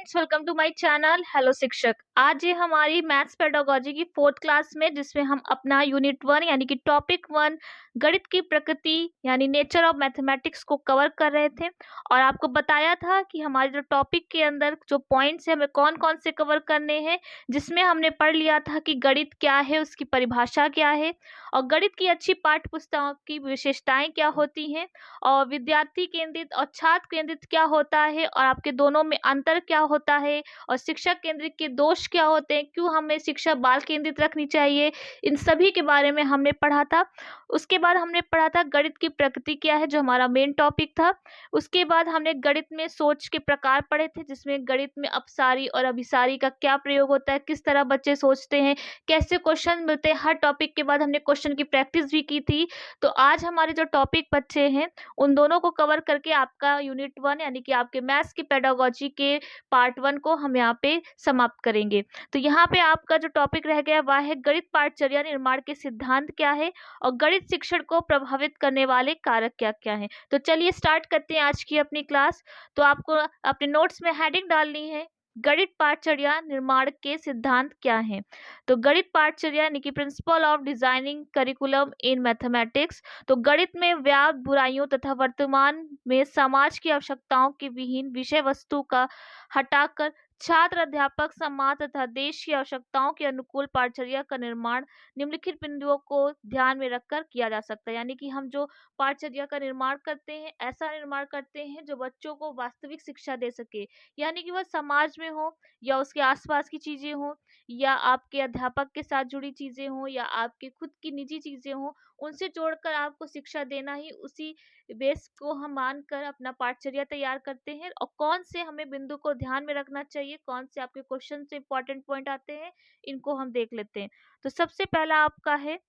Friends, welcome to my channel hello शिक्षक। आज ये हमारी मैथ्स पेडागोजी की 4th क्लास में जिसमें हम अपना यूनिट 1 यानी कि टॉपिक 1 गणित की प्रकृति यानी नेचर ऑफ मैथमेटिक्स को कवर कर रहे थे। और आपको बताया था कि हमारे जो टॉपिक के अंदर जो पॉइंट्स हैं हमें कौन कौन से कवर करने हैं, जिसमें हमने पढ़ लिया था कि गणित क्या है, उसकी परिभाषा क्या है और गणित की अच्छी पाठ्य पुस्तकों की विशेषताएं क्या होती हैं और विद्यार्थी केंद्रित और छात्र केंद्रित क्या होता है और आपके दोनों में अंतर क्या होता है और शिक्षक केंद्रित के दोष क्या होते हैं, क्यों हमें शिक्षा बाल केंद्रित रखनी चाहिए, इन सभी के बारे में हमने पढ़ा था। उसके बाद हमने पढ़ा था गणित की प्रकृति क्या है, जो हमारा मेन टॉपिक था। उसके बाद हमने गणित में सोच के प्रकार पढ़े थे, जिसमें गणित में अपसारी और अभिसारी का क्या प्रयोग होता है, किस तरह बच्चे सोचते हैं, कैसे क्वेश्चन मिलते हैं। हर टॉपिक के बाद हमने क्वेश्चन की प्रैक्टिस भी की थी। तो आज हमारे जो टॉपिक बच्चे हैं उन दोनों को कवर करके आपका यूनिट 1 यानी कि आपके मैथ्स की पेडागोजी के पार्ट 1 को हम यहाँ पे समाप्त करेंगे। तो यहाँ पे आपका जो टॉपिक रह गया वह है गणित पाठचर्या निर्माण के सिद्धांत क्या है और गणित शिक्षण को प्रभावित करने वाले कारक क्या क्या हैं। तो चलिए स्टार्ट करते हैं आज की अपनी क्लास। तो आपको अपने नोट्स में हेडिंग डालनी है गणित पाठचर्या निर्माण के सिद्धांत क्या हैं। तो गणित पाठचर्या यानी कि principle of designing curriculum in mathematics. तो गणित में व्याप्त बुराइयों तथा वर्तमान में समाज की आवश्यकताओं के विहीन विषय वस्तु का हटाकर छात्र अध्यापक समाज तथा देश की आवश्यकताओं के अनुकूल पाठचर्या का निर्माण निम्नलिखित बिंदुओं को ध्यान में रखकर किया जा सकता है। यानी कि हम जो पाठचर्या का निर्माण करते हैं ऐसा निर्माण करते हैं जो बच्चों को वास्तविक शिक्षा दे सके, यानी कि वह समाज में हो या उसके आसपास की चीजें हो या आपके अध्यापक के साथ जुड़ी चीजें हों या आपके खुद की निजी चीजें हों, उनसे जोड़कर आपको शिक्षा देना ही उसी बेस को हम मानकर अपना पाठचर्या तैयार करते हैं। और कौन से हमें बिंदु को ध्यान में रखना चाहिए, कौन से आपके क्वेश्चन से इंपॉर्टेंट पॉइंट आते हैं, इनको हम देख लेते हैं। तो सबसे पहला आपका है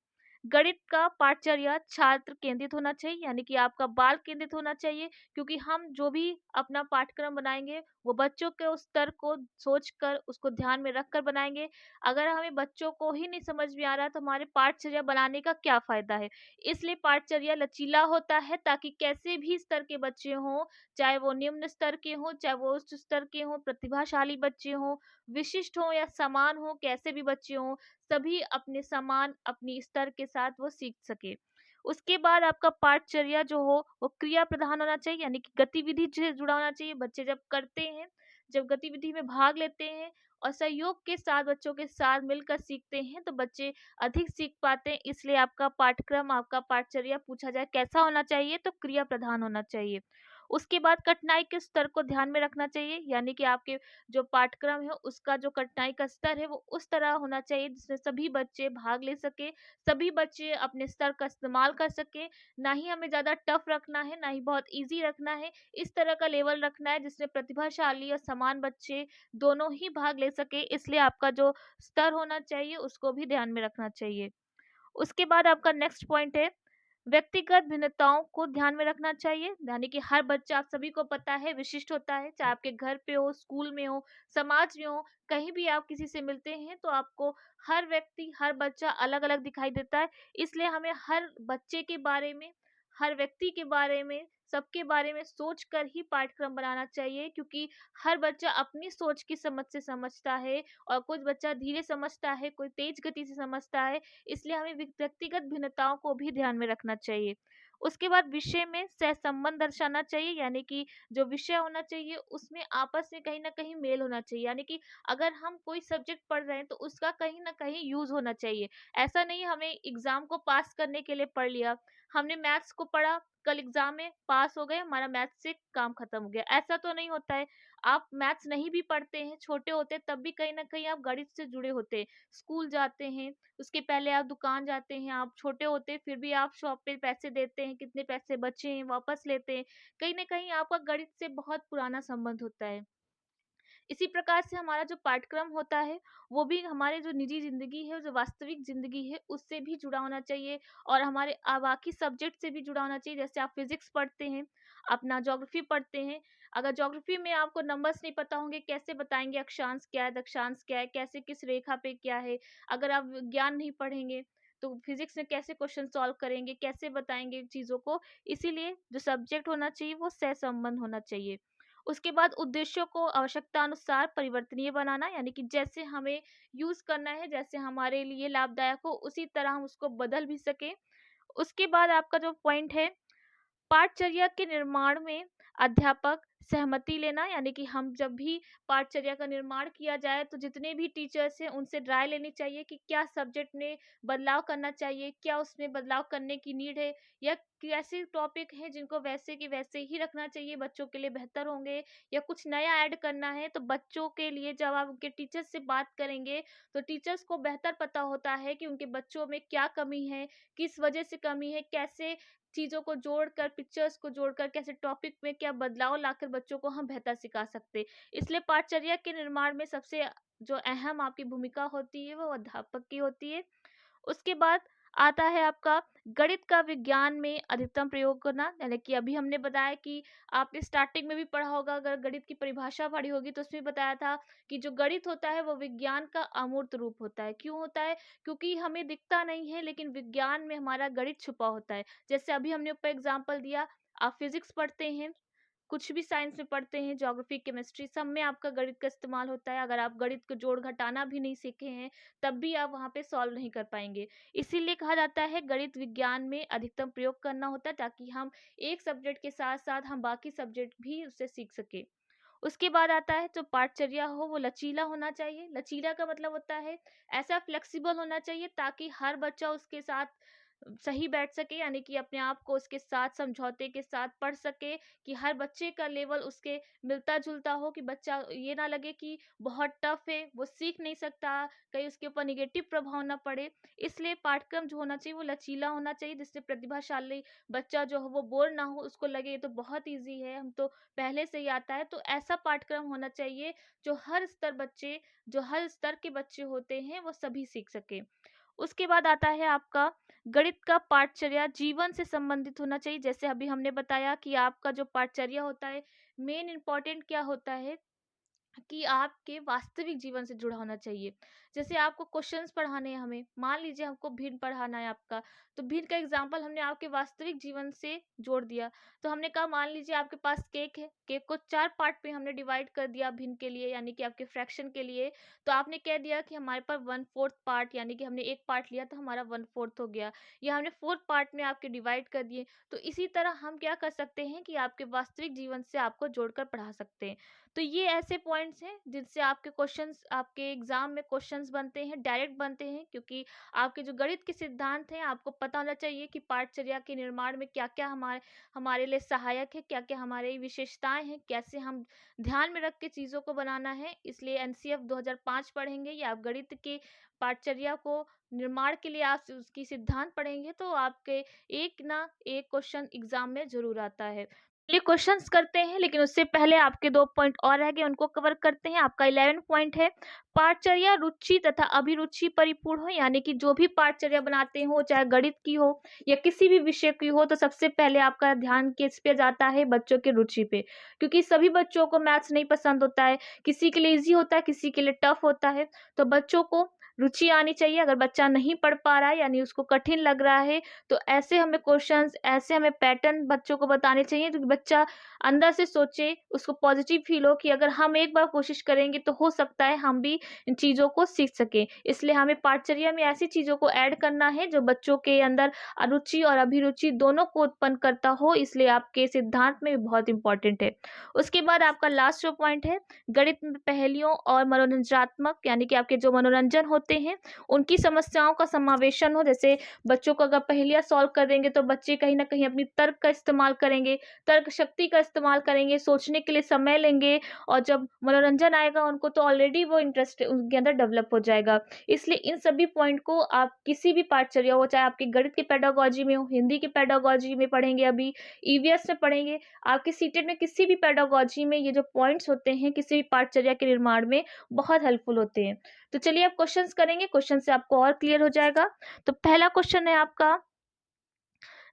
गणित का पाठचर्या छात्र केंद्रित होना चाहिए, यानी कि आपका बाल केंद्रित होना चाहिए, क्योंकि हम जो भी अपना पाठ्यक्रम बनाएंगे वो बच्चों के उस स्तर को सोचकर उसको ध्यान में रखकर बनाएंगे। अगर हमें बच्चों को ही नहीं समझ में आ रहा तो हमारे पाठचर्या बनाने का क्या फायदा है। इसलिए पाठचर्या लचीला होता है ताकि कैसे भी स्तर के बच्चे हों, चाहे वो निम्न स्तर के हों चाहे वो उच्च स्तर के हों, प्रतिभाशाली बच्चे हों, विशिष्ट हों या समान हों, कैसे भी बच्चे हों, सभी अपने समान अपनी स्तर के साथ वो सीख सके। उसके बाद आपका पाठचर्या जो हो वो क्रिया प्रधान होना चाहिए, यानी कि गतिविधि से जुड़ा होना चाहिए। बच्चे जब करते हैं, जब गतिविधि में भाग लेते हैं और सहयोग के साथ बच्चों के साथ मिलकर सीखते हैं तो बच्चे अधिक सीख पाते हैं। इसलिए आपका पाठ्यक्रम, आपका पाठचर्या पूछा जाए कैसा होना चाहिए तो क्रिया प्रधान होना चाहिए। उसके बाद कठिनाई के स्तर को ध्यान में रखना चाहिए, यानी कि आपके जो पाठ्यक्रम है उसका जो कठिनाई का स्तर है वो उस तरह होना चाहिए जिसमें सभी बच्चे भाग ले सके, सभी बच्चे अपने स्तर का इस्तेमाल कर सके। ना ही हमें ज़्यादा टफ रखना है ना ही बहुत इजी रखना है, इस तरह का लेवल रखना है जिसमें प्रतिभाशाली और समान बच्चे दोनों ही भाग ले सके। इसलिए आपका जो स्तर होना चाहिए उसको भी ध्यान में रखना चाहिए। उसके बाद आपका नेक्स्ट पॉइंट है व्यक्तिगत भिन्नताओं को ध्यान में रखना चाहिए, यानी कि हर बच्चा, आप सभी को पता है, विशिष्ट होता है। चाहे आपके घर पे हो, स्कूल में हो, समाज में हो, कहीं भी आप किसी से मिलते हैं तो आपको हर व्यक्ति, हर बच्चा अलग अलग दिखाई देता है। इसलिए हमें हर बच्चे के बारे में, हर व्यक्ति के बारे में, सबके बारे में सोच कर ही पाठ्यक्रम बनाना चाहिए, क्योंकि हर बच्चा अपनी सोच की समझ से समझता है और कुछ बच्चा धीरे समझता है, कोई तेज गति से समझता है। इसलिए हमें व्यक्तिगत भिन्नताओं को भी ध्यान में रखना चाहिए। उसके बाद विषय में सहसंबंध दर्शाना चाहिए, यानी कि जो विषय होना चाहिए उसमें आपस में कहीं ना कहीं मेल होना चाहिए। यानी कि अगर हम कोई सब्जेक्ट पढ़ रहे हैं तो उसका कहीं ना कहीं यूज होना चाहिए। ऐसा नहीं हमें एग्जाम को पास करने के लिए पढ़ लिया, हमने मैथ्स को पढ़ा, कल एग्जाम में पास हो गए, हमारा मैथ्स से काम खत्म हो गया, ऐसा तो नहीं होता है। आप मैथ्स नहीं भी पढ़ते हैं, छोटे होते तब भी कहीं ना कहीं आप गणित से जुड़े होते हैं, स्कूल जाते हैं, उसके पहले आप दुकान जाते हैं, आप छोटे होते हैं फिर भी आप शॉप पे पैसे देते हैं, कितने पैसे बचे हैं वापस लेते हैं। कहीं ना कहीं आपका गणित से बहुत पुराना संबंध होता है। इसी प्रकार से हमारा जो पाठ्यक्रम होता है वो भी हमारे जो निजी जिंदगी है, जो वास्तविक जिंदगी है, उससे भी जुड़ा होना चाहिए और हमारे बाकी सब्जेक्ट से भी जुड़ा होना चाहिए। जैसे आप फिजिक्स पढ़ते हैं, अपना ज्योग्राफी पढ़ते हैं, अगर ज्योग्राफी में आपको नंबर्स नहीं पता होंगे, कैसे बताएंगे अक्षांश क्या है, दक्षांश क्या है, कैसे किस रेखा पे क्या है। अगर आप विज्ञान नहीं पढ़ेंगे तो फिजिक्स में कैसे क्वेश्चन सॉल्व करेंगे, कैसे बताएंगे चीजों को। इसीलिए जो सब्जेक्ट होना चाहिए वो सहसंबंध होना चाहिए। उसके बाद उद्देश्यों को आवश्यकता अनुसार परिवर्तनीय बनाना, यानी कि जैसे हमें यूज़ करना है, जैसे हमारे लिए लाभदायक हो, उसी तरह हम उसको बदल भी सकें। उसके बाद आपका जो पॉइंट है, पाठचर्या के निर्माण में अध्यापक सहमति लेना, यानी कि हम जब भी पाठचर्या का निर्माण किया जाए तो जितने भी टीचर्स हैं उनसे राय लेनी चाहिए कि क्या सब्जेक्ट में बदलाव करना चाहिए, क्या उसमें बदलाव करने की नीड है, या कैसे टॉपिक हैं जिनको वैसे की वैसे ही रखना चाहिए, बच्चों के लिए बेहतर होंगे, या कुछ नया ऐड करना है। तो बच्चों के लिए जब आप उनके टीचर्स से बात करेंगे तो टीचर्स को बेहतर पता होता है कि उनके बच्चों में क्या कमी है, किस वजह से कमी है, कैसे चीज़ों को जोड़कर, पिक्चर्स को जोड़कर, कैसे टॉपिक में क्या बदलाव लाकर बच्चों को हम बेहतर सिखा सकते हैं। इसलिए पाठचर्या के निर्माण में सबसे जो अहम आपकी भूमिका होती है वो अध्यापक की होती है। उसके बाद आता है आपका गणित का विज्ञान में अधिकतम प्रयोग करना, यानी कि अभी हमने बताया कि आपने स्टार्टिंग में भी पढ़ा होगा, अगर गणित की परिभाषा पढ़ी होगी तो उसमें बताया था कि जो गणित होता है वो विज्ञान का अमूर्त रूप होता है। क्यों होता है? क्योंकि हमें दिखता नहीं है लेकिन विज्ञान में हमारा गणित छुपा होता है। जैसे अभी हमने ऊपर एग्जाम्पल दिया, आप फिजिक्स पढ़ते हैं, कुछ भी साइंस में पढ़ते हैं, ज्योग्राफी, केमिस्ट्री, सब में आपका गणित का इस्तेमाल होता है। अगर आप गणित को जोड़ घटाना भी नहीं सीखे हैं तब भी आप वहाँ पे सॉल्व नहीं कर पाएंगे। इसीलिए कहा जाता है गणित विज्ञान में अधिकतम प्रयोग करना होता है, ताकि हम एक सब्जेक्ट के साथ साथ हम बाकी सब्जेक्ट भी उससे सीख सके। उसके बाद आता है जो पाठचर्या हो वो लचीला होना चाहिए। लचीला का मतलब होता है ऐसा फ्लेक्सिबल होना चाहिए ताकि हर बच्चा उसके साथ सही बैठ सके, यानी कि अपने आप को उसके साथ समझौते के साथ पढ़ सके, कि हर बच्चे का लेवल उसके मिलता जुलता हो, कि बच्चा ये ना लगे कि बहुत टफ है, वो सीख नहीं सकता, कहीं उसके ऊपर निगेटिव प्रभाव ना पड़े। इसलिए पाठ्यक्रम जो होना चाहिए वो लचीला होना चाहिए, जिससे प्रतिभाशाली बच्चा जो हो वो बोर ना हो, उसको लगे ये तो बहुत ईजी है, हम तो पहले से ही आता है। तो ऐसा पाठ्यक्रम होना चाहिए जो हर स्तर के बच्चे होते हैं वो सभी सीख सके। उसके बाद आता है आपका गणित का पाठचर्या जीवन से संबंधित होना चाहिए। जैसे अभी हमने बताया कि आपका जो पाठचर्या होता है, मेन इम्पोर्टेंट क्या होता है कि आपके वास्तविक जीवन से जुड़ा होना चाहिए। जैसे आपको क्वेश्चंस पढ़ाने हैं हमें, मान लीजिए हमको भिन्न पढ़ाना है आपका, तो भिन्न का एग्जाम्पल हमने आपके वास्तविक जीवन से जोड़ दिया। तो हमने कहा मान लीजिए आपके पास केक है, केक को 4 पार्ट में हमने डिवाइड कर दिया भिन्न के लिए, यानी कि आपके फ्रैक्शन के लिए। तो आपने कह दिया कि हमारे पास 1/4 पार्ट, यानी कि हमने एक पार्ट लिया तो हमारा 1/4 हो गया, या हमने 4 पार्ट में आपके डिवाइड कर दिए। तो इसी तरह हम क्या कर सकते हैं कि आपके वास्तविक जीवन से आपको जोड़कर पढ़ा सकते हैं। तो ये ऐसे पॉइंट्स हैं जिनसे आपके क्वेश्चंस, आपके एग्जाम में क्वेश्चंस बनते हैं, डायरेक्ट बनते हैं, क्योंकि आपके जो गणित के सिद्धांत हैं आपको पता होना चाहिए कि पाठचर्या के निर्माण में क्या क्या हमारे हमारे लिए सहायक है, क्या क्या हमारी विशेषताएं हैं, कैसे हम ध्यान में रख के चीज़ों को बनाना है। इसलिए एनसीएफ 2005 पढ़ेंगे या आप गणित के पाठचर्या को निर्माण के लिए आप उसकी सिद्धांत पढ़ेंगे तो आपके एक ना एक क्वेश्चन एग्जाम में जरूर आता है। ये क्वेश्चंस करते हैं, लेकिन उससे पहले आपके 2 पॉइंट और रह गए, उनको कवर करते हैं। आपका 11 पॉइंट है पाठचर्या रुचि तथा अभिरुचि परिपूर्ण हो, यानी कि जो भी पाठचर्या बनाते हो, चाहे गणित की हो या किसी भी विषय की हो, तो सबसे पहले आपका ध्यान किस पे जाता है? बच्चों की रुचि पे, क्योंकि सभी बच्चों को मैथ्स नहीं पसंद होता है, किसी के लिए ईजी होता है, किसी के लिए टफ होता है। तो बच्चों को रुचि आनी चाहिए। अगर बच्चा नहीं पढ़ पा रहा है यानी उसको कठिन लग रहा है, तो ऐसे हमें क्वेश्चंस, ऐसे हमें पैटर्न बच्चों को बताने चाहिए जो कि बच्चा अंदर से सोचे, उसको पॉजिटिव फील हो कि अगर हम एक बार कोशिश करेंगे तो हो सकता है हम भी इन चीज़ों को सीख सकें। इसलिए हमें पाठचर्या में ऐसी चीज़ों को ऐड करना है जो बच्चों के अंदर अरुचि और अभिरुचि दोनों को उत्पन्न करता हो, इसलिए आपके सिद्धांत में भी बहुत इंपॉर्टेंट है। उसके बाद आपका लास्ट जो पॉइंट है, गणित में पहेलियों और मनोरंजनात्मक, यानी कि आपके जो मनोरंजन होते हैं उनकी समस्याओं का समावेशन हो। जैसे बच्चों को अगर पहेलियाँ सॉल्व कर देंगे तो बच्चे कहीं न कहीं अपनी तर्क का इस्तेमाल करेंगे, तर्क शक्ति का इस्तेमाल करेंगे, सोचने के लिए समय लेंगे, और जब मनोरंजन आएगा उनको तो ऑलरेडी वो इंटरेस्ट उनके अंदर डेवलप हो जाएगा। इसलिए इन सभी पॉइंट को आप किसी भी पाठचर्या हो, चाहे आपके गणित की पेडागॉजी में हो, हिंदी की पेडागॉजी में पढ़ेंगे, अभी ईवीएस में पढ़ेंगे, आपके सीटेट में किसी भी पेडागॉजी में ये जो पॉइंट्स होते हैं किसी भी पाठचर्या के निर्माण में बहुत हेल्पफुल होते हैं। तो चलिए अब क्वेश्चंस करेंगे, क्वेश्चन से आपको और क्लियर हो जाएगा। तो पहला क्वेश्चन है आपका,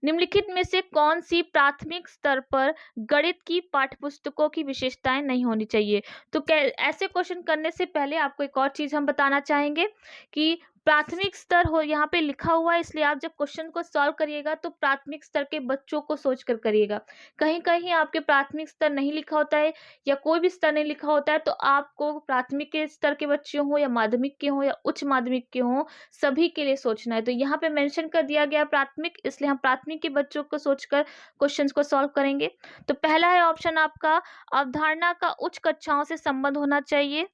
निम्नलिखित में से कौन सी प्राथमिक स्तर पर गणित की पाठ्यपुस्तकों की विशेषताएं नहीं होनी चाहिए? तो ऐसे क्वेश्चन करने से पहले आपको एक और चीज हम बताना चाहेंगे कि प्राथमिक स्तर हो यहाँ पे लिखा हुआ है, इसलिए आप जब क्वेश्चन को सॉल्व करिएगा तो प्राथमिक स्तर के बच्चों को सोच कर करिएगा। कहीं कहीं आपके प्राथमिक स्तर नहीं लिखा होता है या कोई भी स्तर नहीं लिखा होता है, तो आपको प्राथमिक के स्तर के बच्चे हों या माध्यमिक के हों या उच्च माध्यमिक के हों, सभी के लिए सोचना है। तो यहाँ पे मेंशन कर दिया गया प्राथमिक, इसलिए हम प्राथमिक के बच्चों को सोचकर क्वेश्चंस को सॉल्व करेंगे। तो पहला है ऑप्शन आपका, अवधारणा का उच्च कक्षाओं से संबंध होना चाहिए।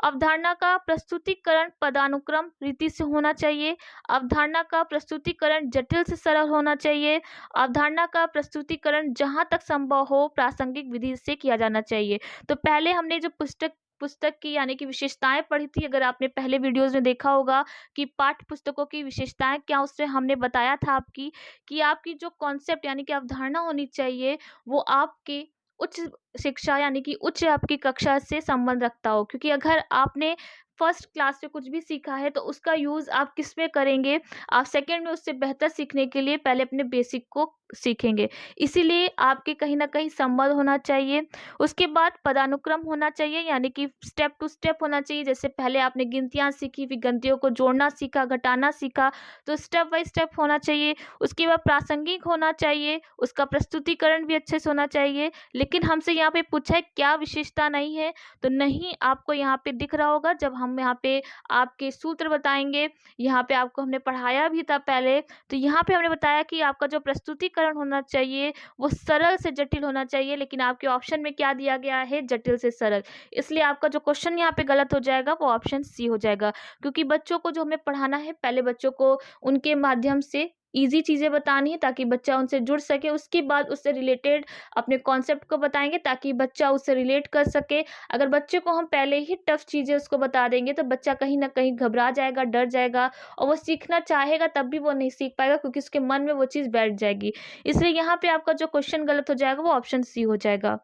अवधारणा का प्रस्तुतिकरण पदानुक्रम रीति से होना चाहिए। अवधारणा का प्रस्तुतिकरण जटिल से सरल होना चाहिए। अवधारणा का प्रस्तुतिकरण जहां तक संभव हो प्रासंगिक विधि से किया जाना चाहिए। तो पहले हमने जो पुस्तक की यानी कि विशेषताएं पढ़ी थी, अगर आपने पहले वीडियोस में देखा होगा कि पाठ्य पुस्तकों की विशेषताएं क्या, उससे हमने बताया था आपकी कि आपकी जो कॉन्सेप्ट यानी कि अवधारणा होनी चाहिए वो आपके उच्च शिक्षा यानी कि उच्च आपकी कक्षा से संबंध रखता हो, क्योंकि अगर आपने फर्स्ट क्लास से कुछ भी सीखा है तो उसका यूज़ आप किस में करेंगे, आप सेकंड में उससे बेहतर सीखने के लिए पहले अपने बेसिक को सीखेंगे। इसीलिए आपके कहीं ना कहीं संबंध होना चाहिए। उसके बाद पदानुक्रम होना चाहिए, यानी कि स्टेप टू स्टेप होना चाहिए। जैसे पहले आपने गिनतियाँ सीखी, फिर गिनतियों को जोड़ना सीखा, घटाना सीखा, तो स्टेप बाय स्टेप होना चाहिए। उसके बाद प्रासंगिक होना चाहिए, उसका प्रस्तुतिकरण भी अच्छे से होना चाहिए। लेकिन हमसे यहाँ पे पूछा है क्या विशेषता नहीं है, तो नहीं आपको यहाँ पे दिख रहा होगा जब हम यहाँ पे आपके सूत्र बताएंगे। यहाँ पे आपको हमने पढ़ाया भी था पहले, तो यहाँ पे हमने बताया कि आपका जो प्रस्तुतिकरण होना चाहिए वो सरल से जटिल होना चाहिए, लेकिन आपके ऑप्शन में क्या दिया गया है, जटिल से सरल। इसलिए आपका जो क्वेश्चन यहाँ पे गलत हो जाएगा वो ऑप्शन सी हो जाएगा, क्योंकि बच्चों को जो हमें पढ़ाना है पहले बच्चों को उनके माध्यम से ईजी चीज़ें बतानी है ताकि बच्चा उनसे जुड़ सके। उसके बाद उससे रिलेटेड अपने कॉन्सेप्ट को बताएंगे ताकि बच्चा उससे रिलेट कर सके। अगर बच्चे को हम पहले ही टफ चीज़ें उसको बता देंगे तो बच्चा कहीं ना कहीं घबरा जाएगा, डर जाएगा, और वो सीखना चाहेगा तब भी वो नहीं सीख पाएगा, क्योंकि उसके मन में वो चीज़ बैठ जाएगी। इसलिए यहाँ पे आपका जो क्वेश्चन गलत हो जाएगा वो ऑप्शन सी हो जाएगा।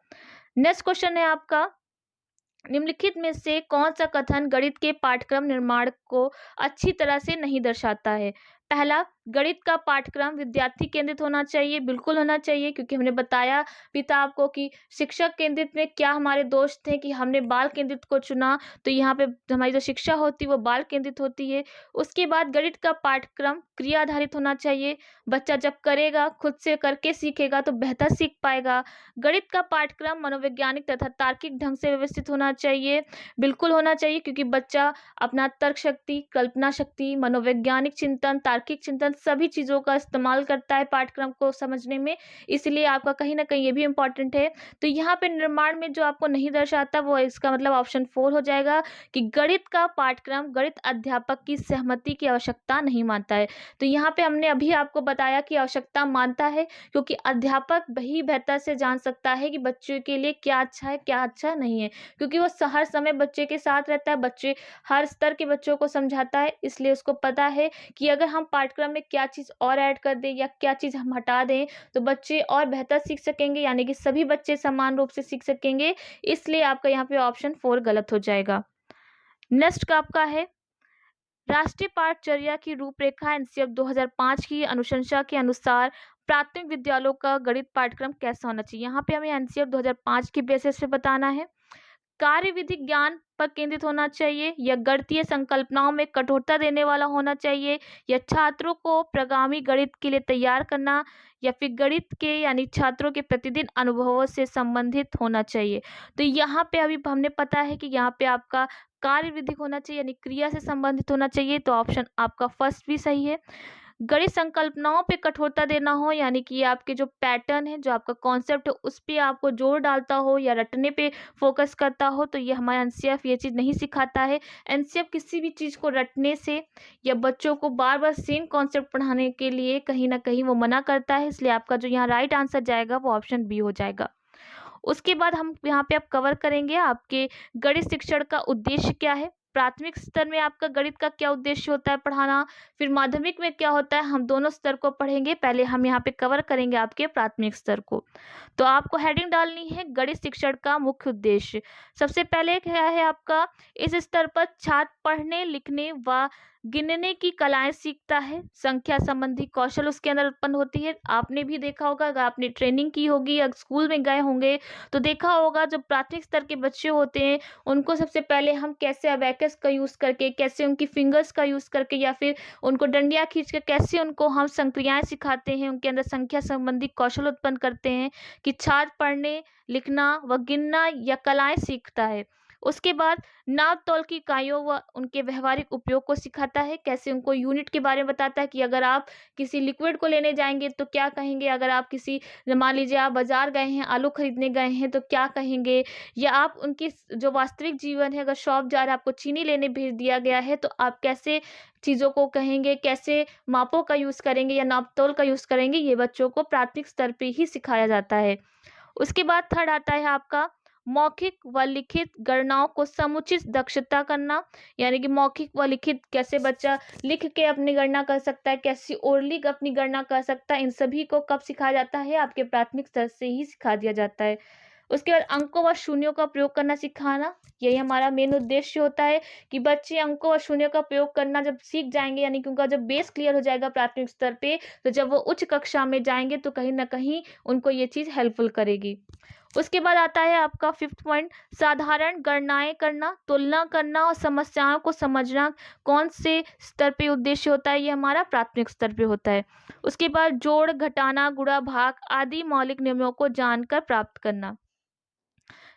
नेक्स्ट क्वेश्चन है आपका, निम्नलिखित में से कौन सा कथन गणित के पाठ्यक्रम निर्माण को अच्छी तरह से नहीं दर्शाता है। पहला, गणित का पाठ्यक्रम विद्यार्थी केंद्रित होना चाहिए। बिल्कुल होना चाहिए, क्योंकि हमने बताया भी था आपको कि शिक्षक केंद्रित में क्या हमारे दोष थे कि हमने बाल केंद्रित को चुना, तो यहाँ पे हमारी जो शिक्षा होती है वो बाल केंद्रित होती है। उसके बाद गणित का पाठ्यक्रम क्रिया आधारित होना चाहिए। बच्चा जब करेगा, खुद से करके सीखेगा तो बेहतर सीख पाएगा। गणित का पाठ्यक्रम मनोवैज्ञानिक तथा तार्किक ढंग से व्यवस्थित होना चाहिए। बिल्कुल होना चाहिए, क्योंकि बच्चा अपना तर्क शक्ति, कल्पना शक्ति, मनोवैज्ञानिक चिंतन, तार्किक चिंतन सभी चीज़ों का इस्तेमाल करता है पाठ्यक्रम को समझने में। इसलिए आपका कहीं ना कहीं ये भी इम्पॉर्टेंट है। तो यहाँ पे निर्माण में जो आपको नहीं दर्शाता वो इसका मतलब ऑप्शन 4 हो जाएगा कि गणित का पाठ्यक्रम गणित अध्यापक की सहमति की आवश्यकता नहीं मानता है। तो यहाँ पे हमने अभी आपको बताया कि आवश्यकता मानता है, क्योंकि अध्यापक वही बेहतर से जान सकता है कि बच्चे के लिए क्या अच्छा है क्या अच्छा नहीं है, क्योंकि वो हर समय बच्चे के साथ रहता है, बच्चे हर स्तर के बच्चों को समझाता है। इसलिए उसको पता है कि अगर हम पाठ्यक्रम में क्या चीज़ और ऐड कर दें या क्या चीज़ हम हटा दें तो बच्चे और बेहतर सीख सकेंगे, यानी कि सभी बच्चे समान रूप से सीख सकेंगे। इसलिए आपका यहाँ पे ऑप्शन 4 गलत हो जाएगा। नेक्स्ट का आपका है, राष्ट्रीय पाठचर्या की रूपरेखा एनसीएफ 2005 की अनुशंसा के अनुसार प्राथमिक विद्यालयों का गणित पाठ्यक्रम कैसा होना चाहिए। यहाँ पे हमें एनसीएफ 2005 की बेसिस पे बताना है। कार्यविधि ज्ञान पर केंद्रित होना चाहिए, या गणितीय संकल्पनाओं में कठोरता देने वाला होना चाहिए, या छात्रों को प्रगामी गणित के लिए तैयार करना, या फिर गणित के यानी छात्रों के प्रतिदिन अनुभवों से संबंधित होना चाहिए। तो यहाँ पे अभी हमने पता है कि यहाँ पे आपका कार्यविधि होना चाहिए, यानी क्रिया से संबंधित होना चाहिए। तो ऑप्शन आपका फर्स्ट भी सही है। गणित संकल्पनाओं पे कठोरता देना हो, यानी कि आपके जो पैटर्न है, जो आपका कॉन्सेप्ट है उस पे आपको जोर डालता हो या रटने पे फोकस करता हो, तो ये हमारा एनसीएफ ये चीज़ नहीं सिखाता है। एनसीएफ किसी भी चीज़ को रटने से या बच्चों को बार बार सेम कॉन्सेप्ट पढ़ाने के लिए कहीं ना कहीं वो मना करता है। इसलिए आपका जो यहाँ राइट आंसर जाएगा वो ऑप्शन बी हो जाएगा। उसके बाद हम यहाँ पे आप कवर करेंगे आपके गणित शिक्षण का उद्देश्य क्या है। प्राथमिक स्तर में आपका गणित का क्या उद्देश्य होता है पढ़ाना, फिर माध्यमिक में क्या होता है, हम दोनों स्तर को पढ़ेंगे। पहले हम यहाँ पे कवर करेंगे आपके प्राथमिक स्तर को। तो आपको हेडिंग डालनी है गणित शिक्षण का मुख्य उद्देश्य। सबसे पहले क्या है आपका, इस स्तर पर छात्र पढ़ने लिखने व गिनने की कलाएं सीखता है, संख्या संबंधी कौशल उसके अंदर उत्पन्न होती है। आपने भी देखा होगा, अगर आपने ट्रेनिंग की होगी या स्कूल में गए होंगे तो देखा होगा, जो प्राथमिक स्तर के बच्चे होते हैं उनको सबसे पहले हम कैसे अबेकस का यूज़ करके, कैसे उनकी फिंगर्स का यूज़ करके या फिर उनको डंडियाँ खींच के कैसे उनको हम संक्रियाएं सिखाते हैं, उनके अंदर संख्या संबंधी कौशल उत्पन्न करते हैं कि छात्र पढ़ने, लिखना व गिनना या कलाएं सीखता है। उसके बाद नाप तौल की इकाइयों व उनके व्यावहारिक उपयोग को सिखाता है, कैसे उनको यूनिट के बारे में बताता है कि अगर आप किसी लिक्विड को लेने जाएँगे तो क्या कहेंगे, अगर आप किसी, मान लीजिए आप बाज़ार गए हैं, आलू खरीदने गए हैं तो क्या कहेंगे, या आप उनकी जो वास्तविक जीवन है, अगर शॉप जा रहे हैं, आपको चीनी लेने भेज दिया गया है तो आप कैसे चीज़ों को कहेंगे, कैसे मापों का यूज़ करेंगे या नाप तौल का यूज़ करेंगे, ये बच्चों को प्राथमिक स्तर पे ही सिखाया जाता है। उसके बाद थर्ड आता है आपका मौखिक व लिखित गणनाओं को समुचित दक्षता करना, यानी कि मौखिक व लिखित कैसे बच्चा लिख के अपनी गणना कर सकता है, कैसे ओरली अपनी गणना कर सकता है, इन सभी को कब सिखाया जाता है, आपके प्राथमिक स्तर से ही सिखा दिया जाता है। उसके बाद अंकों व शून्यों का प्रयोग करना सिखाना, यही हमारा मेन उद्देश्य होता है कि बच्चे अंकों और शून्यों का प्रयोग करना जब सीख जाएंगे, यानी कि उनका जब बेस क्लियर हो जाएगा प्राथमिक स्तर पे, तो जब वो उच्च कक्षा में जाएंगे तो कहीं ना कहीं उनको ये चीज़ हेल्पफुल करेगी। उसके बाद आता है आपका फिफ्थ पॉइंट, साधारण गणनाएं करना, तुलना करना और समस्याओं को समझना। कौन से स्तर पे उद्देश्य होता है, ये हमारा प्राथमिक स्तर पे होता है। उसके बाद जोड़, घटाना, गुणा, भाग आदि मौलिक नियमों को जानकर प्राप्त करना।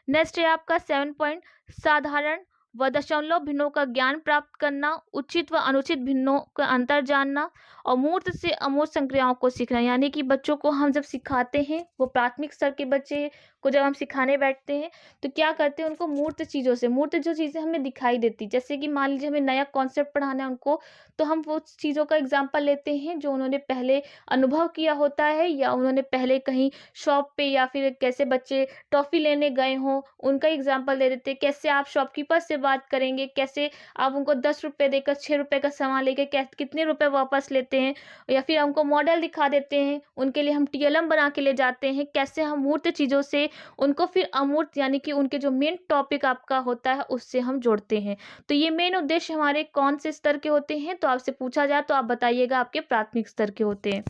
नेक्स्ट है आपका 7 पॉइंट, साधारण व दशमलव भिन्नों का ज्ञान प्राप्त करना, उचित व अनुचित भिन्नों का अंतर जानना और मूर्त से अमूर्त संक्रियाओं को सीखना। यानी कि बच्चों को हम जब सिखाते हैं, वो प्राथमिक स्तर के बच्चे को जब हम सिखाने बैठते हैं तो क्या करते हैं, उनको मूर्त चीज़ों से, मूर्त जो चीज़ें हमें दिखाई देती, जैसे कि मान लीजिए हमें नया कॉन्सेप्ट पढ़ाना है उनको, तो हम वो चीज़ों का एग्जाम्पल लेते हैं जो उन्होंने पहले अनुभव किया होता है या उन्होंने पहले कहीं शॉप पे या फिर कैसे बच्चे टॉफ़ी लेने गए हों, उनका एग्जाम्पल दे देते हैं। कैसे आप शॉपकीपर से बात करेंगे, कैसे आप उनको 10 रुपये देकर 6 रुपये का सामान लेके कितने रुपए वापस लेते हैं, या फिर हमको मॉडल दिखा देते हैं, उनके लिए हम टीएलएम बना के ले जाते हैं, कैसे हम मूर्त चीज़ों से उनको फिर अमूर्त, यानी कि उनके जो मेन टॉपिक आपका होता है उससे हम जोड़ते हैं। तो ये मेन उद्देश्य हमारे कौन से स्तर के होते हैं, तो आपसे पूछा जाए तो आप बताइएगा आपके प्राथमिक स्तर के होते हैं।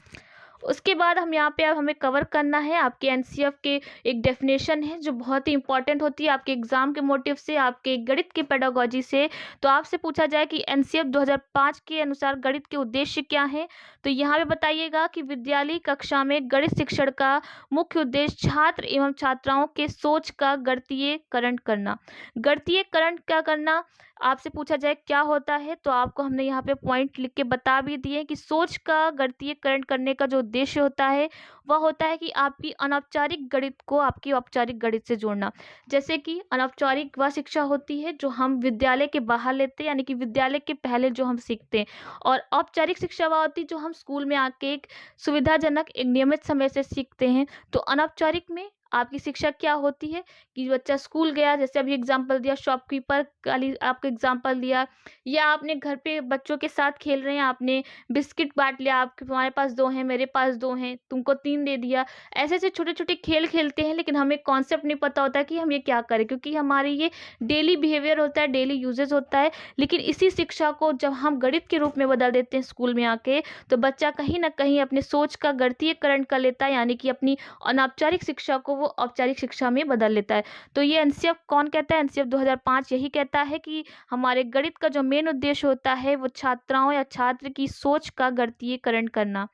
उसके बाद हम यहाँ पे अब हमें कवर करना है आपके एनसीएफ के एक डेफिनेशन है जो बहुत ही इंपॉर्टेंट होती है आपके एग्जाम के मोटिव से, आपके गणित के पेडागोजी से। तो आपसे पूछा जाए कि एनसीएफ 2005 के अनुसार गणित के उद्देश्य क्या है, तो यहाँ पे बताइएगा कि विद्यालय कक्षा में गणित शिक्षण का मुख्य उद्देश्य छात्र एवं छात्राओं के सोच का गणितीयकरण करना। गणितीयकरण क्या करना, आपसे पूछा जाए क्या होता है, तो आपको हमने यहाँ पे पॉइंट लिख के बता भी दिए कि सोच का गणितीयकरण करने का जो उद्देश्य होता है वह होता है कि आपकी अनौपचारिक गणित को आपकी औपचारिक गणित से जोड़ना। जैसे कि अनौपचारिक वह शिक्षा होती है जो हम विद्यालय के बाहर लेते हैं, यानी कि विद्यालय के पहले जो हम सीखते हैं, और औपचारिक शिक्षा वह होती है जो हम स्कूल में आके एक सुविधाजनक एक नियमित समय से सीखते हैं। तो अनौपचारिक में आपकी शिक्षा क्या होती है कि बच्चा स्कूल गया, जैसे अभी एग्जांपल दिया शॉपकीपर का, आपको एग्जांपल दिया, या आपने घर पे बच्चों के साथ खेल रहे हैं, आपने बिस्किट बांट लिया, आपके तुम्हारे पास 2 हैं, मेरे पास 2 हैं, तुमको 3 दे दिया। ऐसे ऐसे छोटे छोटे खेल खेलते हैं, लेकिन हमें कॉन्सेप्ट नहीं पता होता कि हम ये क्या करें, क्योंकि हमारे ये डेली बिहेवियर होता है, डेली यूजेज होता है। लेकिन इसी शिक्षा को जब हम गणित के रूप में बदल देते हैं स्कूल में आके, तो बच्चा कहीं ना कहीं अपने सोच का गणितीयकरण कर लेता है, यानी कि अपनी अनौपचारिक शिक्षा को वो औपचारिक शिक्षा में बदल लेता है। तो ये एनसीएफ कौन कहता है, एनसीएफ 2005 यही कहता है कि हमारे गणित का जो मेन उद्देश्य होता है वो छात्राओं या छात्र की सोच का गणितीयकरण करना।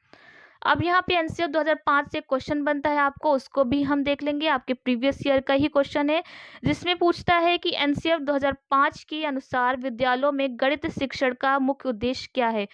अब यहाँ पे एनसीएफ 2005 से क्वेश्चन बनता है आपको, उसको भी हम देख लेंगे। आपके प्रीवियस ईयर का ही क्वेश्चन है जिसमें पूछता है कि एनसीएफ 2005 के अनुसार विद्यालयों में गणित शिक्षण का मुख्य उद्देश्य क्या है।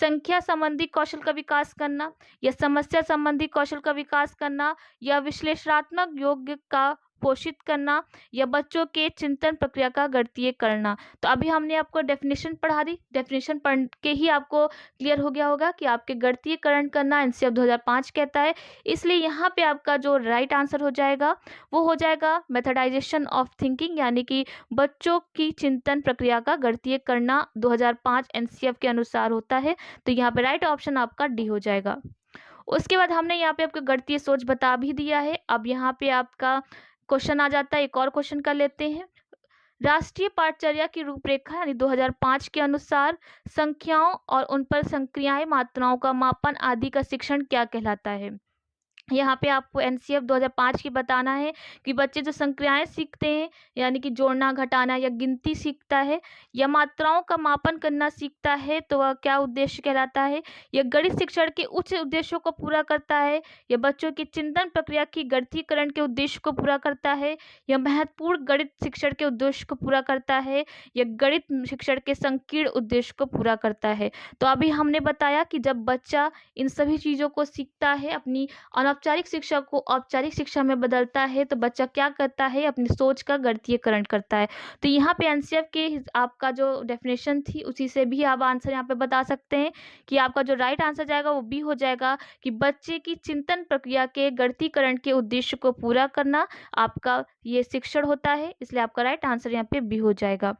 संख्या संबंधी कौशल का विकास करना, या समस्या संबंधी कौशल का विकास करना, या विश्लेषणात्मक योग्य का पोषित करना, या बच्चों के चिंतन प्रक्रिया का गणितीय करना। तो अभी हमने आपको डेफिनेशन पढ़ा दी, डेफिनेशन पढ़ के ही आपको क्लियर हो गया होगा कि आपके गणितीयकरण करना एनसीएफ 2005 कहता है। इसलिए यहाँ पे आपका जो राइट आंसर हो जाएगा वो हो जाएगा मेथडाइजेशन ऑफ थिंकिंग, यानी कि बच्चों की चिंतन प्रक्रिया का गणितीय करना 2005 एनसीएफ के अनुसार होता है। तो यहाँ पे राइट ऑप्शन आपका डी हो जाएगा। उसके बाद हमने यहाँ पे आपको गणितीय सोच बता भी दिया है। अब यहाँ पे आपका क्वेश्चन आ जाता है, एक और क्वेश्चन कर लेते हैं। राष्ट्रीय पाठचर्या की रूपरेखा यानी 2005 के अनुसार संख्याओं और उन पर संक्रियाएं, मात्राओं का मापन आदि का शिक्षण क्या कहलाता है। यहाँ पे आपको एनसीएफ 2005 की बताना है कि बच्चे जो संक्रियाएं सीखते हैं यानी कि जोड़ना, घटाना या गिनती सीखता है या मात्राओं का मापन करना सीखता है तो वह क्या उद्देश्य कहलाता है। यह गणित शिक्षण के उच्च उद्देश्यों को पूरा करता है। यह बच्चों की चिंतन प्रक्रिया की गणितीकरण के उद्देश्य को पूरा करता है। यह महत्वपूर्ण गणित शिक्षण के उद्देश्य को पूरा करता है। यह गणित शिक्षण के संकीर्ण उद्देश्य को पूरा करता है। तो अभी हमने बताया कि जब बच्चा इन सभी चीज़ों को सीखता है, अपनी अनौपचारिक शिक्षा को औपचारिक शिक्षा में बदलता है, तो बच्चा क्या करता है, अपनी सोच का गणितीयकरण करता है। तो यहाँ पे एनसीएफ के आपका जो डेफिनेशन थी उसी से भी आप आंसर यहाँ पे बता सकते हैं कि आपका जो राइट आंसर जाएगा वो बी हो जाएगा कि बच्चे की चिंतन प्रक्रिया के गणितीकरण के उद्देश्य को पूरा करना आपका ये शिक्षण होता है, इसलिए आपका राइट आंसर यहाँ पे बी हो जाएगा।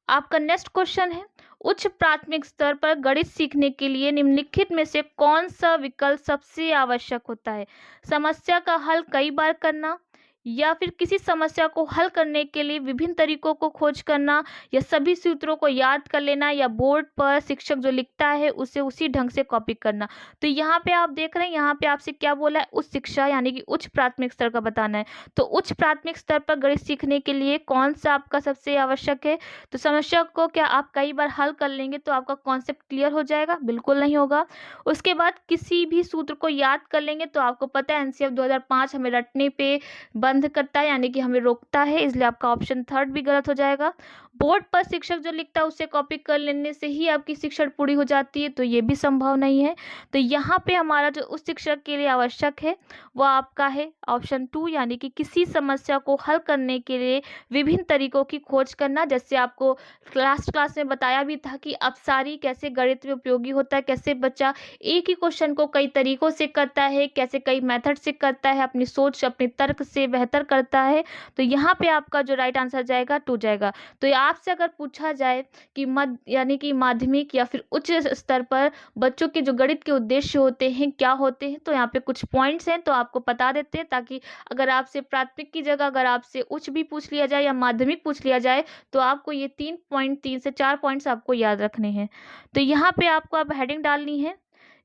आपका नेक्स्ट क्वेश्चन है, उच्च प्राथमिक स्तर पर गणित सीखने के लिए निम्नलिखित में से कौन सा विकल्प सबसे आवश्यक होता है। समस्या का हल कई बार करना, या फिर किसी समस्या को हल करने के लिए विभिन्न तरीकों को खोज करना, या सभी सूत्रों को याद कर लेना, या बोर्ड पर शिक्षक जो लिखता है उसे उसी ढंग से कॉपी करना। तो यहाँ पे आप देख रहे हैं, यहाँ पे आपसे क्या बोला है, उच्च शिक्षा यानी कि उच्च प्राथमिक स्तर का बताना है। तो उच्च प्राथमिक स्तर पर गणित सीखने के लिए कौन सा आपका सबसे आवश्यक है। तो समस्या को क्या आप कई बार हल कर लेंगे तो आपका कॉन्सेप्ट क्लियर हो जाएगा, बिल्कुल नहीं होगा। उसके बाद किसी भी सूत्र को याद कर लेंगे तो आपको पता है एनसीएफ 2005 हमें रटने पे बंद करता है यानी कि हमें रोकता है, इसलिए आपका ऑप्शन थर्ड भी गलत हो जाएगा। बोर्ड पर शिक्षक जो लिखता है उसे कॉपी कर लेने से ही आपकी शिक्षण पूरी हो जाती है, तो ये भी संभव नहीं है। तो यहाँ पे हमारा जो उस शिक्षक के लिए आवश्यक है वह आपका है ऑप्शन टू, यानी कि किसी समस्या को हल करने के लिए विभिन्न तरीकों की खोज करना। जैसे आपको क्लास में बताया भी था कि अपसारी कैसे गणित में उपयोगी होता है, कैसे बच्चा एक ही क्वेश्चन को कई तरीकों से करता है, कैसे कई मेथड से करता है, अपनी सोच अपने तर्क से बेहतर करता है। तो यहाँ पे आपका जो राइट आंसर जाएगा टू जाएगा। तो आपसे अगर पूछा जाए कि यानी कि माध्यमिक या फिर उच्च स्तर पर बच्चों के जो गणित के उद्देश्य होते हैं क्या होते हैं, तो यहाँ पे कुछ पॉइंट्स हैं तो आपको बता देते हैं, ताकि अगर आपसे प्राथमिक की जगह अगर आपसे उच्च भी पूछ लिया जाए या माध्यमिक पूछ लिया जाए तो आपको ये 3 से 4 पॉइंट्स आपको याद रखने हैं। तो यहाँ पे आपको अब हेडिंग डालनी है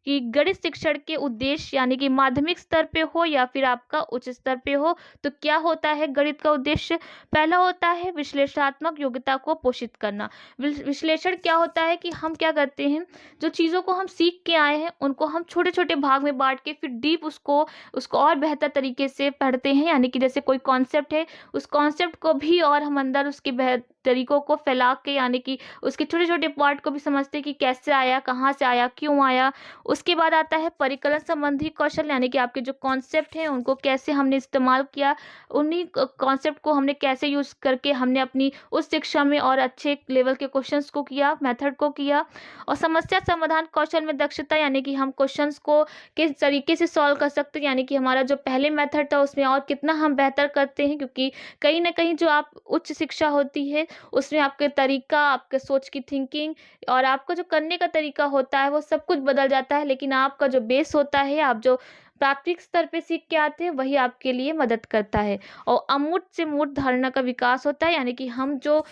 कि गणित शिक्षण के उद्देश्य यानी कि माध्यमिक स्तर पे हो या फिर आपका उच्च स्तर पे हो तो क्या होता है गणित का उद्देश्य। पहला होता है विश्लेषणात्मक योग्यता को पोषित करना। विश्लेषण क्या होता है कि हम क्या करते हैं, जो चीज़ों को हम सीख के आए हैं उनको हम छोटे छोटे भाग में बांट के फिर डीप उसको और बेहतर तरीके से पढ़ते हैं। यानी कि जैसे कोई कॉन्सेप्ट है, उस कॉन्सेप्ट को भी और हम अंदर उसके तरीकों को फैला के यानी कि उसके छोटे छोटे पार्ट को भी समझते हैं कि कैसे आया, कहाँ से आया, क्यों आया। उसके बाद आता है परिकलन संबंधी कौशल, यानी कि आपके जो कॉन्सेप्ट हैं उनको कैसे हमने इस्तेमाल किया, उन्हीं कॉन्सेप्ट को हमने कैसे यूज़ करके हमने अपनी उस शिक्षा में और अच्छे लेवल के क्वेश्चंस को किया, मेथड को किया। और समस्या समाधान कौशल में दक्षता, यानी कि हम क्वेश्चंस को किस तरीके से सॉल्व कर सकते हैं, यानी कि हमारा जो पहले मेथड था उसमें और कितना हम बेहतर करते हैं। क्योंकि कहीं ना कहीं जो आप उच्च शिक्षा होती है उसमें आपके तरीका, आपके सोच की थिंकिंग और आपका जो करने का तरीका होता है वो सब कुछ बदल जाता है, लेकिन आपका जो बेस होता है, आप जो प्राथमिक स्तर पे सीख के आते हैं वही आपके लिए मदद करता है। और अमूर्त से मूर्त धारणा का विकास होता है, यानी कि हम जो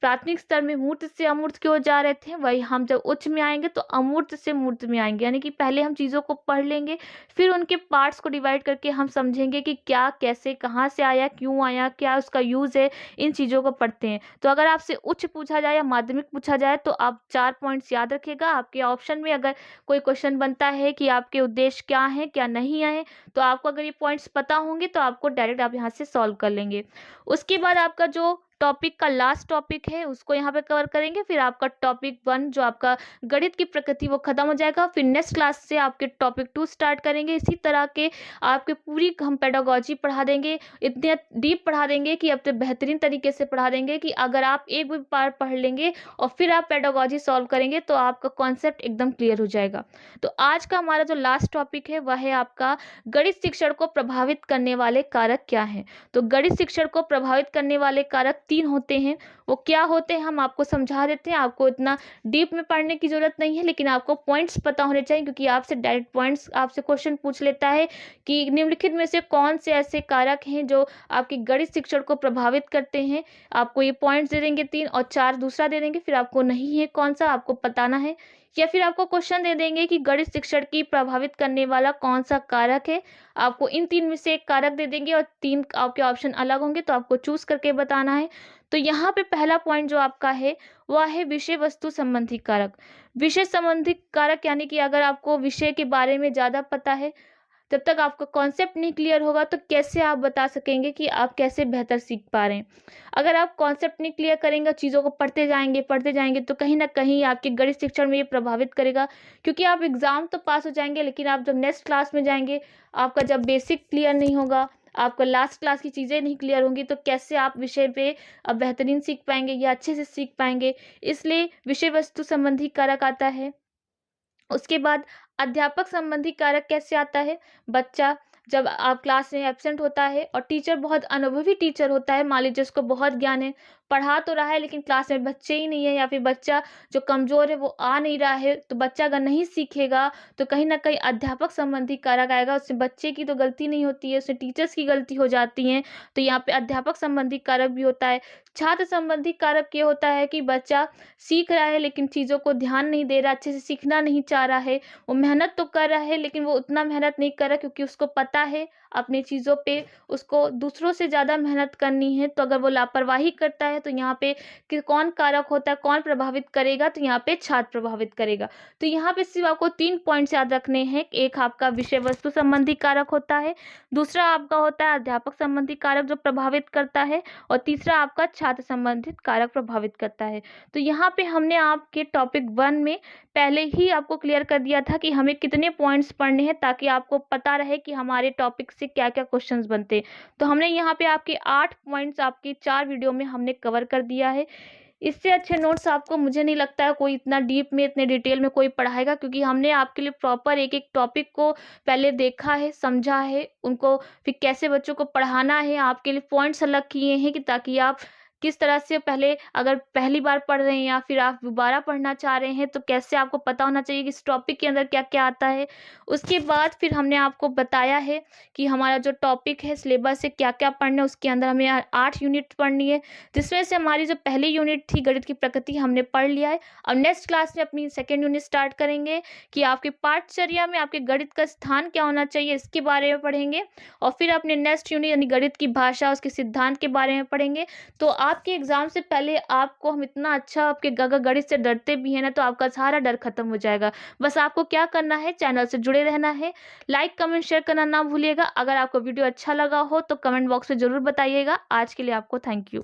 प्राथमिक स्तर में मूर्त से अमूर्त की ओर जा रहे थे वही हम जब उच्च में आएंगे तो अमूर्त से मूर्त में आएंगे। यानी कि पहले हम चीज़ों को पढ़ लेंगे, फिर उनके पार्ट्स को डिवाइड करके हम समझेंगे कि क्या, कैसे, कहाँ से आया, क्यों आया, क्या उसका यूज़ है, इन चीज़ों को पढ़ते हैं। तो अगर आपसे उच्च पूछा जाए या माध्यमिक पूछा जाए तो आप 4 पॉइंट्स याद रखिएगा। आपके ऑप्शन में अगर कोई क्वेश्चन बनता है कि आपके उद्देश्य क्या है, क्या नहीं आए, तो आपको अगर ये पॉइंट्स पता होंगे तो आपको डायरेक्ट आप यहाँ से सॉल्व कर लेंगे। उसके बाद आपका जो टॉपिक का लास्ट टॉपिक है उसको यहाँ पे कवर करेंगे, फिर आपका टॉपिक 1 जो आपका गणित की प्रकृति वो खत्म हो जाएगा। फिर नेक्स्ट क्लास से आपके टॉपिक 2 स्टार्ट करेंगे। इसी तरह के आपके पूरी हम पेडागोजी पढ़ा देंगे, इतने डीप पढ़ा देंगे कि अब तो बेहतरीन तरीके से पढ़ा देंगे कि अगर आप एक भी बार पढ़ लेंगे और फिर आप पेडागोजी सॉल्व करेंगे तो आपका कॉन्सेप्ट एकदम क्लियर हो जाएगा। तो आज का हमारा जो लास्ट टॉपिक है वह है आपका गणित शिक्षण को प्रभावित करने वाले कारक क्या हैं। तो गणित शिक्षण को प्रभावित करने वाले कारक 3 होते हैं। वो क्या होते हैं हम आपको समझा देते हैं, आपको इतना डीप में पढ़ने की ज़रूरत नहीं है, लेकिन आपको पॉइंट्स पता होने चाहिए, क्योंकि आपसे डायरेक्ट पॉइंट्स आपसे क्वेश्चन पूछ लेता है कि निम्नलिखित में से कौन से ऐसे कारक हैं जो आपकी गणित शिक्षण को प्रभावित करते हैं। आपको ये पॉइंट्स दे देंगे 3 और 4 दूसरा दे देंगे, फिर आपको नहीं है कौन सा आपको बताना है, या फिर आपको क्वेश्चन दे देंगे कि गणित शिक्षण की प्रभावित करने वाला कौन सा कारक है। आपको इन 3 में से एक कारक दे देंगे और 3 आपके ऑप्शन अलग होंगे, तो आपको चूज करके बताना है। तो यहाँ पे पहला पॉइंट जो आपका है वह है विषय वस्तु संबंधी कारक। विषय संबंधी कारक यानी कि अगर आपको विषय के बारे में ज़्यादा पता है, जब तक आपका कॉन्सेप्ट नहीं क्लियर होगा तो कैसे आप बता सकेंगे कि आप कैसे बेहतर सीख पा रहे हैं। अगर आप कॉन्सेप्ट नहीं क्लियर करेंगे, चीज़ों को पढ़ते जाएंगे तो कहीं ना कहीं आपके गणित शिक्षण में ये प्रभावित करेगा, क्योंकि आप एग्ज़ाम तो पास हो जाएंगे, लेकिन आप जब नेक्स्ट क्लास में जाएंगे, आपका जब बेसिक क्लियर नहीं होगा, आपका लास्ट क्लास की चीज़ें नहीं क्लियर होंगी, तो कैसे आप विषय पे अब बेहतरीन सीख पाएंगे या अच्छे से सीख पाएंगे। इसलिए विषय वस्तु संबंधी कारक आता है। उसके बाद अध्यापक संबंधी कारक कैसे आता है। बच्चा जब आप क्लास में एब्सेंट होता है और टीचर बहुत अनुभवी टीचर होता है, मान लीजिए उसको बहुत ज्ञान है, पढ़ा तो रहा है लेकिन क्लास में बच्चे ही नहीं है, या फिर बच्चा जो कमज़ोर है वो आ नहीं रहा है, तो बच्चा अगर नहीं सीखेगा तो कहीं ना कहीं अध्यापक संबंधी कारक आएगा। उससे बच्चे की तो गलती नहीं होती है, उससे टीचर्स की गलती हो जाती है, तो यहाँ पे अध्यापक संबंधी कारक भी होता है। छात्र संबंधी कारक ये होता है कि बच्चा सीख रहा है लेकिन चीज़ों को ध्यान नहीं दे रहा, अच्छे से सीखना नहीं चाह रहा है। वो मेहनत तो कर रहा है लेकिन वो उतना मेहनत नहीं कर रहा, क्योंकि उसको पता है अपनी चीज़ों पे उसको दूसरों से ज़्यादा मेहनत करनी है। तो अगर वो लापरवाही करता है तो यहाँ पे कि कौन कारक होता है, कौन प्रभावित करेगा, तो यहाँ पे छात्र प्रभावित करेगा। तो यहाँ पे सिर्फ आपको 3 पॉइंट्स याद रखने हैं। एक आपका विषय वस्तु संबंधी कारक होता है, दूसरा आपका होता है अध्यापक संबंधी कारक जो प्रभावित करता है, और तीसरा आपका छात्र संबंधित कारक प्रभावित करता है। तो यहाँ पे हमने आपके टॉपिक 1 में पहले ही आपको क्लियर कर दिया था कि हमें कितने पॉइंट्स पढ़ने हैं, ताकि आपको पता रहे कि हमारे टॉपिक से क्या क्या क्वेश्चंस बनते हैं। तो हमने यहाँ पे आपके 8 पॉइंट्स आपकी 4 वीडियो में हमने कवर कर दिया है। इससे अच्छे नोट्स आपको मुझे नहीं लगता है कोई इतना डीप में इतने डिटेल में कोई पढ़ाएगा, क्योंकि हमने आपके लिए प्रॉपर एक एक टॉपिक को पहले देखा है, समझा है उनको, फिर कैसे बच्चों को पढ़ाना है, आपके लिए पॉइंट्स अलग किए हैं कि ताकि आप किस तरह से पहले अगर पहली बार पढ़ रहे हैं या फिर आप दोबारा पढ़ना चाह रहे हैं तो कैसे आपको पता होना चाहिए कि इस टॉपिक के अंदर क्या क्या आता है। उसके बाद फिर हमने आपको बताया है कि हमारा जो टॉपिक है सिलेबस है क्या क्या पढ़ना है। उसके अंदर हमें 8 यूनिट पढ़नी है, जिसमें से हमारी जो पहली यूनिट थी गणित की प्रकृति हमने पढ़ लिया है। अब नेक्स्ट क्लास में अपनी सेकेंड यूनिट स्टार्ट करेंगे कि आपके पाठचर्या में आपके गणित का स्थान क्या होना चाहिए, इसके बारे में पढ़ेंगे। और फिर अपने नेक्स्ट यूनिट यानी गणित की भाषा, उसके सिद्धांत के बारे में पढ़ेंगे। तो आपके एग्जाम से पहले आपको हम इतना अच्छा आपके अगर गणित से डरते भी हैं ना, तो आपका सारा डर खत्म हो जाएगा। बस आपको क्या करना है, चैनल से जुड़े रहना है, लाइक कमेंट शेयर करना ना भूलिएगा। अगर आपको वीडियो अच्छा लगा हो तो कमेंट बॉक्स में जरूर बताइएगा। आज के लिए आपको थैंक यू।